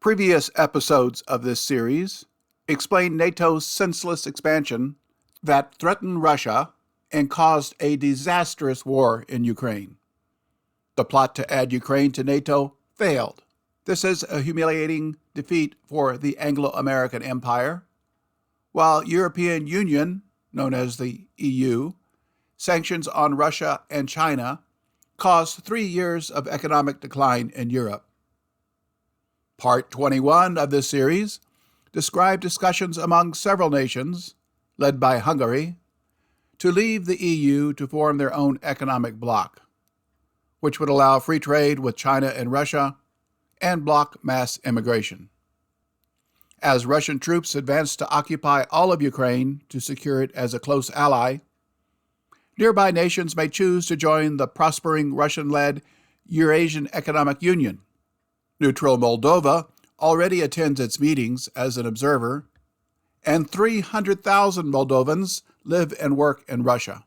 Previous episodes of this series explain NATO's senseless expansion that threatened Russia and caused a disastrous war in Ukraine. The plot to add Ukraine to NATO failed. This is a humiliating defeat for the Anglo-American Empire, while European Union, known as the EU, sanctions on Russia and China caused 3 years of economic decline in Europe. Part 21 of this series described discussions among several nations, led by Hungary, to leave the EU to form their own economic bloc, which would allow free trade with China and Russia and block mass immigration. As Russian troops advanced to occupy all of Ukraine to secure it as a close ally, nearby nations may choose to join the prospering Russian-led Eurasian Economic Union. Neutral Moldova already attends its meetings as an observer, and 300,000 Moldovans live and work in Russia.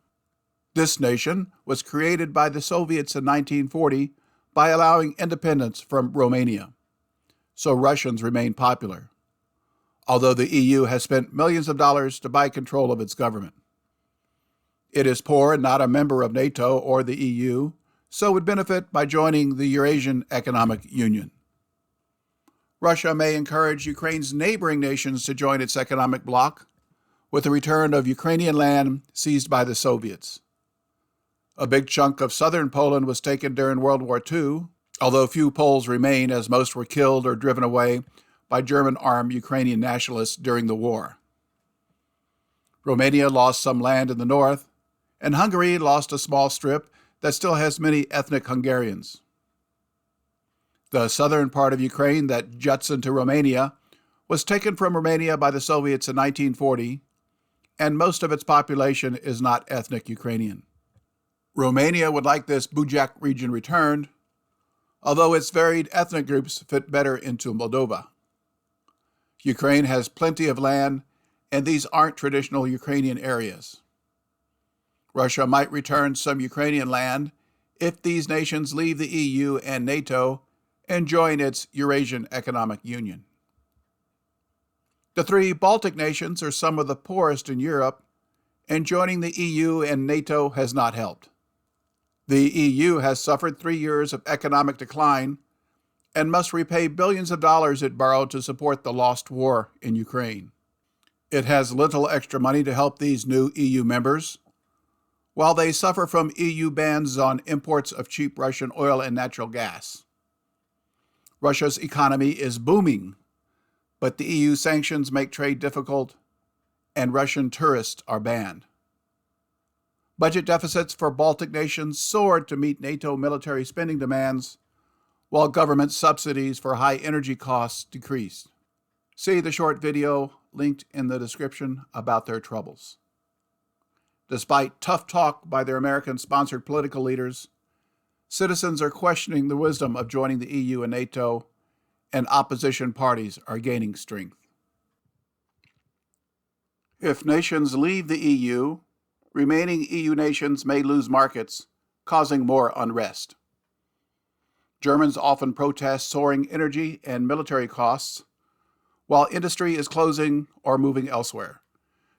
This nation was created by the Soviets in 1940 by allowing independence from Romania, so Russians remain popular, although the EU has spent millions of dollars to buy control of its government. It is poor and not a member of NATO or the EU, so would benefit by joining the Eurasian Economic Union. Russia may encourage Ukraine's neighboring nations to join its economic bloc with the return of Ukrainian land seized by the Soviets. A big chunk of southern Poland was taken during World War II, although few Poles remain as most were killed or driven away by German-armed Ukrainian nationalists during the war. Romania lost some land in the north, and Hungary lost a small strip that still has many ethnic Hungarians. The southern part of Ukraine that juts into Romania was taken from Romania by the Soviets in 1940, and most of its population is not ethnic Ukrainian. Romania would like this Bujak region returned, although its varied ethnic groups fit better into Moldova. Ukraine has plenty of land, and these aren't traditional Ukrainian areas. Russia might return some Ukrainian land if these nations leave the EU and NATO and join its Eurasian Economic Union. The 3 Baltic nations are some of the poorest in Europe, and joining the EU and NATO has not helped. The EU has suffered 3 years of economic decline and must repay billions of dollars it borrowed to support the lost war in Ukraine. It has little extra money to help these new EU members, while they suffer from EU bans on imports of cheap Russian oil and natural gas. Russia's economy is booming, but the EU sanctions make trade difficult, and Russian tourists are banned. Budget deficits for Baltic nations soared to meet NATO military spending demands, while government subsidies for high energy costs decreased. See the short video linked in the description about their troubles. Despite tough talk by their American-sponsored political leaders, citizens are questioning the wisdom of joining the EU and NATO, and opposition parties are gaining strength. If nations leave the EU, remaining EU nations may lose markets, causing more unrest. Germans often protest soaring energy and military costs, while industry is closing or moving elsewhere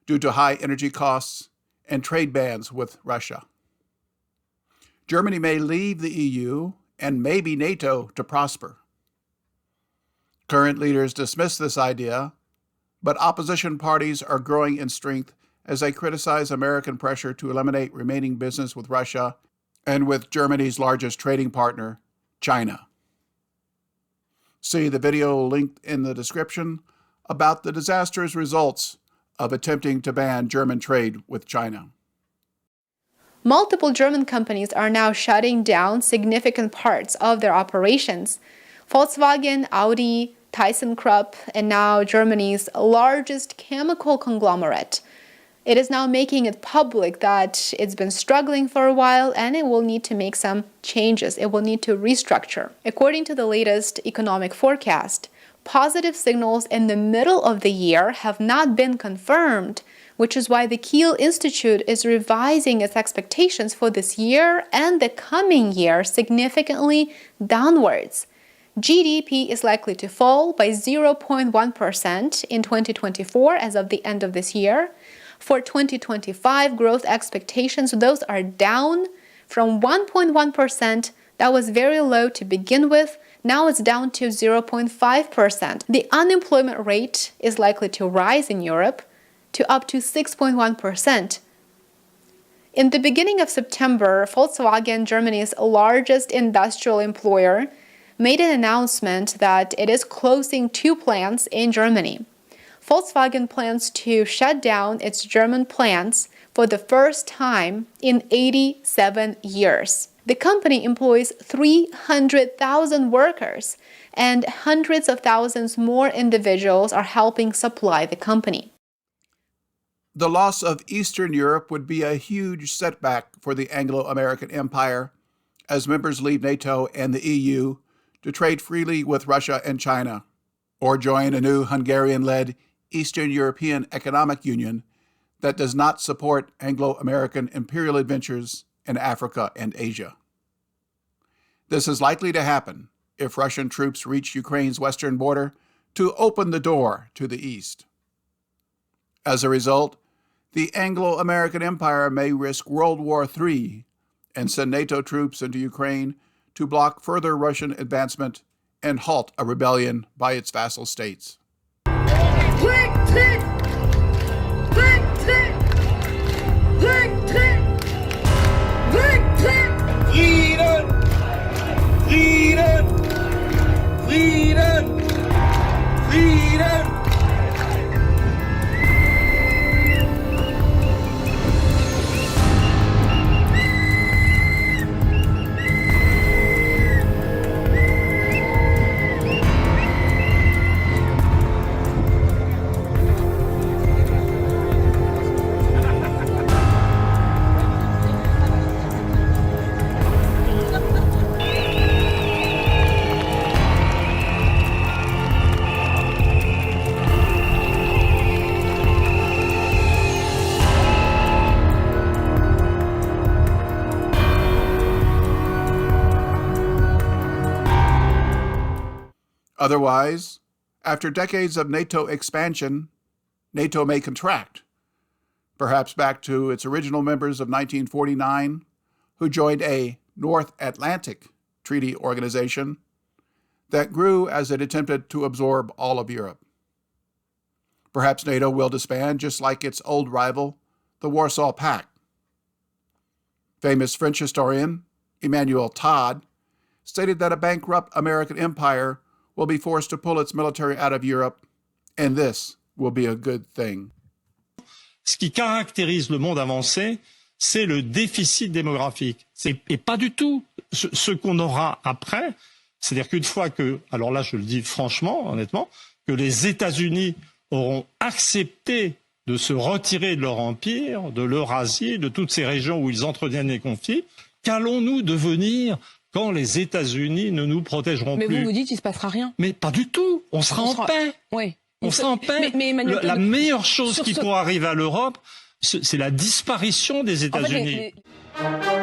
due to high energy costs and trade bans with Russia. Germany may leave the EU and maybe NATO to prosper. Current leaders dismiss this idea, but opposition parties are growing in strength as they criticize American pressure to eliminate remaining business with Russia and with Germany's largest trading partner, China. See the video linked in the description about the disastrous results of attempting to ban German trade with China. Multiple German companies are now shutting down significant parts of their operations. Volkswagen, Audi, ThyssenKrupp, and now Germany's largest chemical conglomerate. It is now making it public that it's been struggling for a while and it will need to make some changes. It will need to restructure. According to the latest economic forecast, positive signals in the middle of the year have not been confirmed, which is why the Kiel Institute is revising its expectations for this year and the coming year significantly downwards. GDP is likely to fall by 0.1% in 2024 as of the end of this year. For 2025 growth expectations, those are down from 1.1%, that was very low to begin with. Now it's down to 0.5%. The unemployment rate is likely to rise in Europe to up to 6.1%. In the beginning of September, Volkswagen, Germany's largest industrial employer, made an announcement that it is closing 2 plants in Germany. Volkswagen plans to shut down its German plants for the first time in 87 years. The company employs 300,000 workers, and hundreds of thousands more individuals are helping supply the company. The loss of Eastern Europe would be a huge setback for the Anglo-American Empire as members leave NATO and the EU to trade freely with Russia and China, or join a new Hungarian-led Eastern European Economic Union that does not support Anglo-American imperial adventures in Africa and Asia. This is likely to happen if Russian troops reach Ukraine's western border to open the door to the east. As a result, the Anglo-American Empire may risk World War III and send NATO troops into Ukraine to block further Russian advancement and halt a rebellion by its vassal states. Otherwise, after decades of NATO expansion, NATO may contract, perhaps back to its original members of 1949, who joined a North Atlantic Treaty Organization that grew as it attempted to absorb all of Europe. Perhaps NATO will disband just like its old rival, the Warsaw Pact. Famous French historian Emmanuel Todd stated that a bankrupt American empire will be forced to pull its military out of Europe, and this will be a good thing. Ce qui caractérise le monde avancé, c'est le déficit démographique. Et pas du tout ce qu'on aura après. C'est-à-dire qu'une fois que, alors là je le dis franchement, honnêtement, que les États-Unis auront accepté de se retirer de leur empire, de l'Eurasie, de toutes ces régions où ils entretiennent des conflits, qu'allons-nous devenir quand les États-Unis ne nous protégeront plus? Mais vous dites qu'il ne se passera rien. Mais pas du tout. On sera en paix. Oui. On sera en paix. Mais Emmanuel, la meilleure chose qui pourra arriver à l'Europe, c'est la disparition des États-Unis. En fait,